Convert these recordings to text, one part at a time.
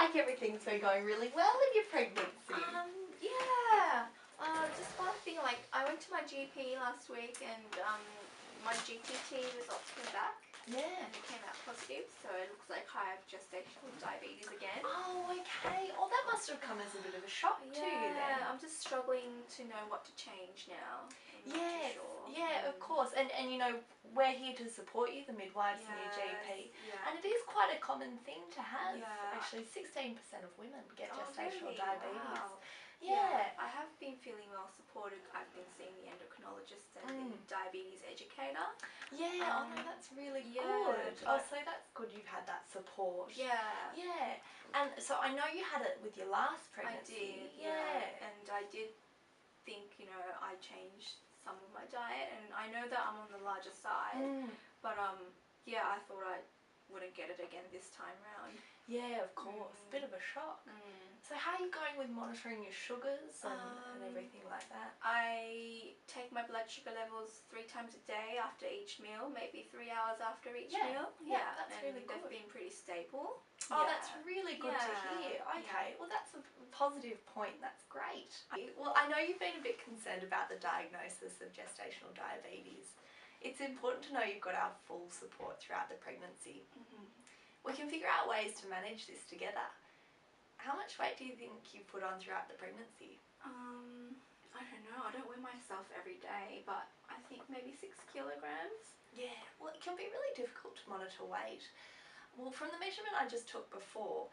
like everything's been going really well in your pregnancy. Yeah. Just one thing, like I went to my GP last week and my GPT results came back. Yeah. And it came out positive, so it looks like I have gestational diabetes again. Oh, okay. Oh, that must have come as a bit of a shock to you then. Yeah, I'm just struggling to know what to change now. I'm not too sure. Yeah, of course. And you know, we're here to support you, the midwives and your GP. Yeah. And it is quite a common thing to have. Yeah. Actually, 16% of women get gestational really? diabetes. Wow. Yeah. I have been feeling well supported. I've been seeing the endocrinologist and the diabetes educator. Yeah, oh no, that's really good. Oh, so that's good you've had that support. Yeah. Yeah. And so I know you had it with your last pregnancy. I did, yeah. And I did think, you know, I changed some of my diet, and I know that I'm on the larger side, but yeah, I thought I wouldn't get it again this time round. Yeah, of course. Bit of a shock. So how are you going with monitoring your sugars and everything like that? I take my blood sugar levels 3 times a day after each meal, maybe 3 hours after each meal. Yeah, that's really good. They've been pretty stable. Oh, that's really good to hear. Okay, well that's a positive point. That's great. Well, I know you've been a bit concerned about the diagnosis of gestational diabetes. It's important to know you've got our full support throughout the pregnancy. We can figure out ways to manage this together. How much weight do you think you put on throughout the pregnancy? I don't know. I don't weigh myself every day, but I think maybe 6 kilograms. Yeah, well it can be really difficult to monitor weight. Well, from the measurement I just took before,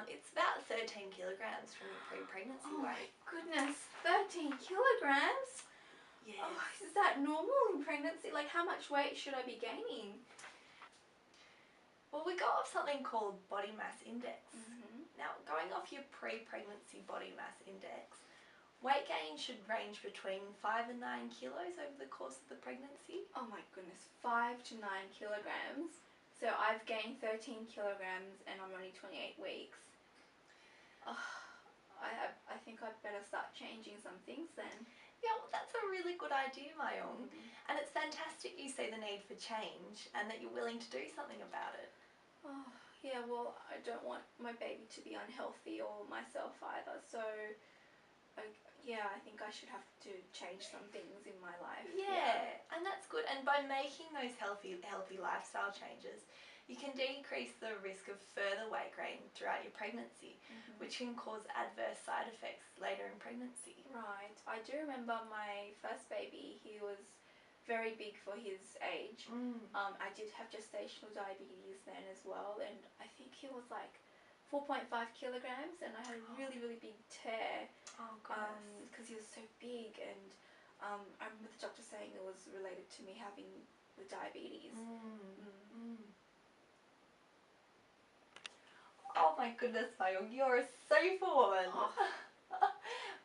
it's about 13 kilograms from your pre-pregnancy weight. Oh my goodness, 13 kilograms? Yes. Oh, is that normal in pregnancy? Like, how much weight should I be gaining? Well, we go off something called body mass index. Now, going off your pre-pregnancy body mass index, weight gain should range between 5 and 9 kilos over the course of the pregnancy. Oh my goodness, 5 to 9 kilograms. So I've gained 13 kilograms and I'm only 28 weeks. I think I'd better start changing some things then. Yeah, well, that's a really good idea, Mayong. And it's fantastic you see the need for change and that you're willing to do something about it. Oh, yeah, well, I don't want my baby to be unhealthy or myself either, so yeah, I think I should have to change some things in my life. Yeah, and that's good. And by making those healthy lifestyle changes, you can decrease the risk of further weight gain throughout your pregnancy, which can cause adverse side effects later in pregnancy. Right. I do remember my first baby, he was very big for his age. I did have gestational diabetes then as well, and I think he was like 4.5 kilograms, and I had a really, really big tear. Oh, goodness. Because he was so big, and I remember the doctor saying it was related to me having the diabetes. Oh my goodness, Mayong, you're a superwoman.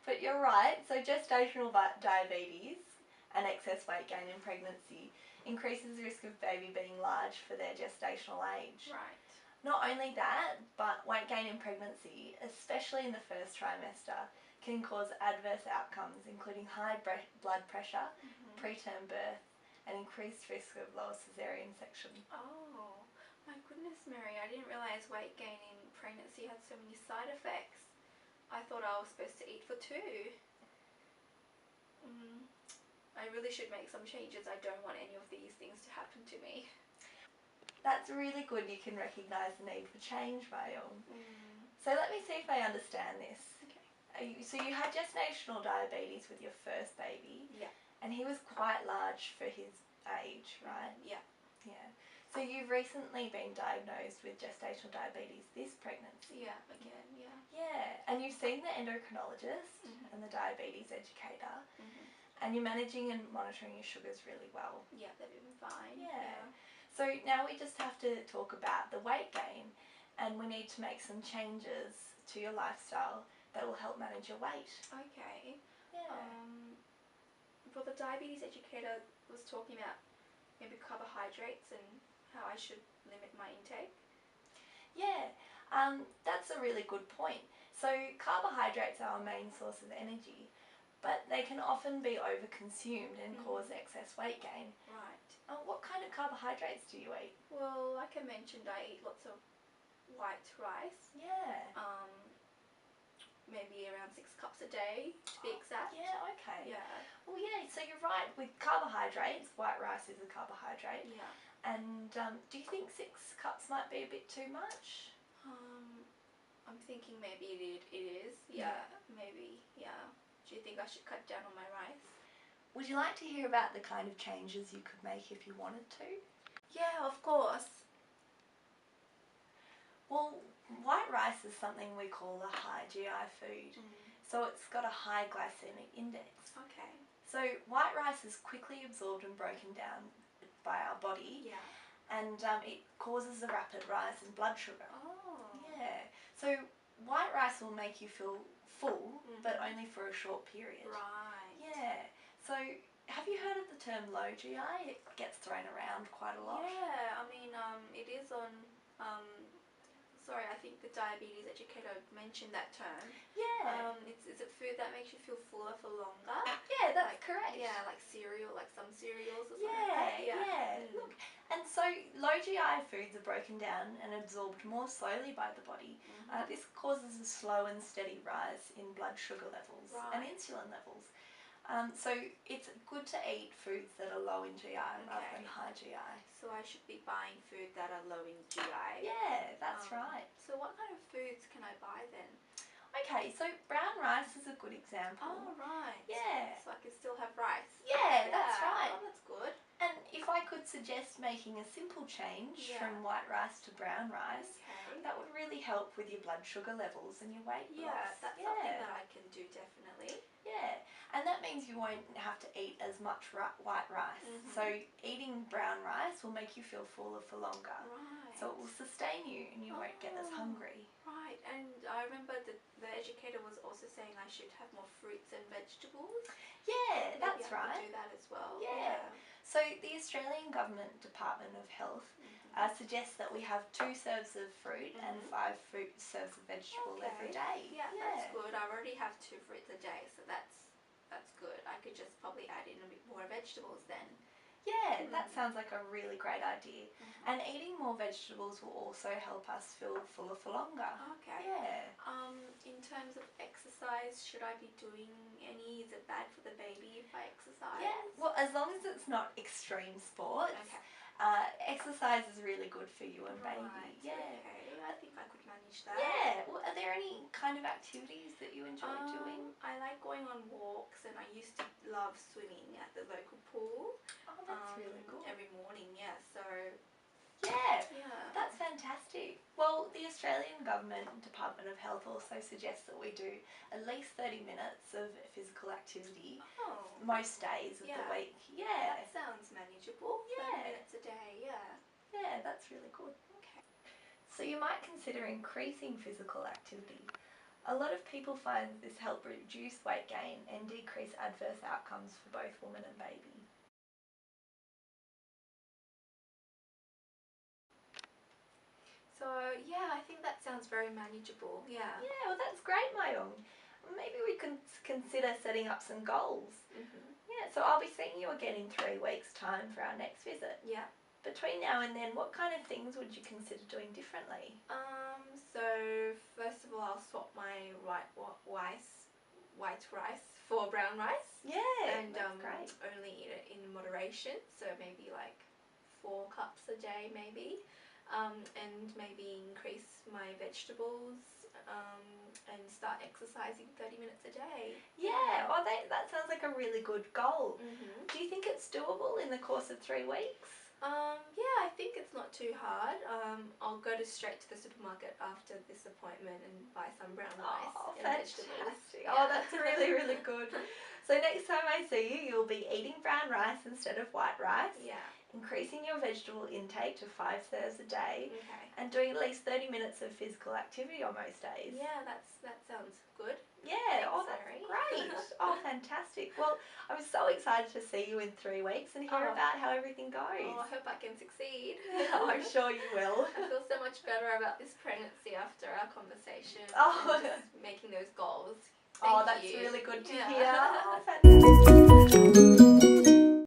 But you're right, so gestational diabetes and excess weight gain in pregnancy increases the risk of baby being large for their gestational age. Right. Not only that, but weight gain in pregnancy, especially in the first trimester, can cause adverse outcomes including high blood pressure, preterm birth, and increased risk of lower cesarean section. Oh, my goodness, Mary, I didn't realise weight gain in pregnancy had so many side effects. I thought I was supposed to eat for 2. I really should make some changes. I don't want any of these things to happen to me. That's really good you can recognise the need for change, Mayong. So let me see if I understand this. Okay. So you had gestational diabetes with your first baby. Yeah. And he was quite large for his age, right? Yeah. Yeah. So you've recently been diagnosed with gestational diabetes this pregnancy. Yeah, again, yeah. Yeah, and you've seen the endocrinologist and the diabetes educator, and you're managing and monitoring your sugars really well. Yeah, they've been fine. Yeah. So now we just have to talk about the weight gain, and we need to make some changes to your lifestyle that will help manage your weight. Okay. Yeah. Well, the diabetes educator was talking about maybe carbohydrates and how I should limit my intake. Yeah, that's a really good point. So carbohydrates are our main source of energy, but they can often be overconsumed and cause excess weight gain. Right. What kind of carbohydrates do you eat? Well, like I mentioned, I eat lots of white rice. Yeah. maybe around 6 cups a day to be exact. Yeah, okay. Yeah. Well, yeah, so you're right. With carbohydrates, white rice is a carbohydrate. Yeah. And do you think 6 cups might be a bit too much? I'm thinking maybe it is. Yeah, maybe. Yeah. Do you think I should cut down on my rice? Would you like to hear about the kind of changes you could make if you wanted to? Yeah, of course. Well, white rice is something we call a high GI food. So it's got a high glycemic index. Okay. So white rice is quickly absorbed and broken down by our body. Yeah. And it causes a rapid rise in blood sugar. Oh. Yeah. So white rice will make you feel full, but only for a short period. Right. Yeah. So have you heard of the term low GI? It gets thrown around quite a lot. Yeah, I mean, it is on, sorry, I think the diabetes educator mentioned that term. Yeah. Is it food that makes you feel fuller for longer? Yeah, that's like, correct. Yeah, like cereal, like some cereals or something Yeah, like that. yeah. Look, and so low GI foods are broken down and absorbed more slowly by the body. This causes a slow and steady rise in blood sugar levels and insulin levels. So it's good to eat foods that are low in GI rather than high GI. So I should be buying food that are low in GI. Yeah, that's right. So what kind of foods can I buy then? Okay, so brown rice is a good example. Oh, right. Yeah. So I can still have rice. Yeah, that's right. Oh, that's good. And if I could suggest making a simple change from white rice to brown rice, that would really help with your blood sugar levels and your weight loss. Yeah, that's something that I can do definitely. Yeah, and that means you won't have to eat as much white rice. So eating brown rice will make you feel fuller for longer. Right. So it will sustain you and you won't get as hungry. Right, and I remember the educator was also saying I should have more fruits and vegetables. Yeah, that's Maybe I right. could do that as well. Yeah. So the Australian Government Department of Health suggests that we have 2 serves of fruit and 5 serves of vegetable every day. Yeah, that's good. I already have 2 fruits a day, so that's good. I could just probably add in a bit more vegetables then. Yeah, that sounds like a really great idea. And eating more vegetables will also help us feel fuller for longer. Okay. Yeah. In terms of exercise, should I be doing any? Is it bad for the baby if I exercise? Yeah, well, as long as it's not extreme sports. Okay. Exercise is really good for you and baby. Right. Yeah. Okay. I think I could manage that. Yeah. Well, are there any kind of activities that you enjoy doing? I like going on walks, and I used to love swimming at the local pool. Oh, that's really good. Every morning, yeah. So. Yeah. Yeah. That's fantastic. Well, the Australian Government Department of Health also suggests that we do at least 30 minutes of physical activity most days of the week. Yeah. That sounds manageable. Yeah. 30 minutes a day, yeah. Yeah, that's really good. Okay. So you might consider increasing physical activity. A lot of people find this help reduce weight gain and decrease adverse outcomes for both woman and baby. So, yeah, I think that sounds very manageable, yeah. Yeah, well that's great, Mayong. Maybe we can consider setting up some goals. Yeah, so I'll be seeing you again in 3 weeks' time for our next visit. Yeah. Between now and then, what kind of things would you consider doing differently? So first of all, I'll swap my white rice for brown rice. Yeah, And that's great. only eat it in moderation, so maybe like 4 cups a day maybe. And maybe increase my vegetables and start exercising 30 minutes a day. Yeah, oh, that sounds like a really good goal. Mm-hmm. Do you think it's doable in the course of 3 weeks? Yeah, I think it's not too hard. I'll go straight to the supermarket after this appointment and buy some brown rice and vegetables. Fantastic. Oh, that's really, really good. So next time I see you, you'll be eating brown rice instead of white rice. Yeah. Increasing your vegetable intake to 5 serves a day. Okay. And doing at least 30 minutes of physical activity on most days. Yeah, that sounds good. Yeah, Thanks, oh, that's Mary. great. Oh, fantastic. Well, I'm so excited to see you in 3 weeks and hear about how everything goes. Oh, I hope I can succeed. I'm sure you will. I feel so much better about this pregnancy after our conversation. Oh. And just making those goals. Oh, Thank that's you. really good to Yeah. hear. Oh, fantastic.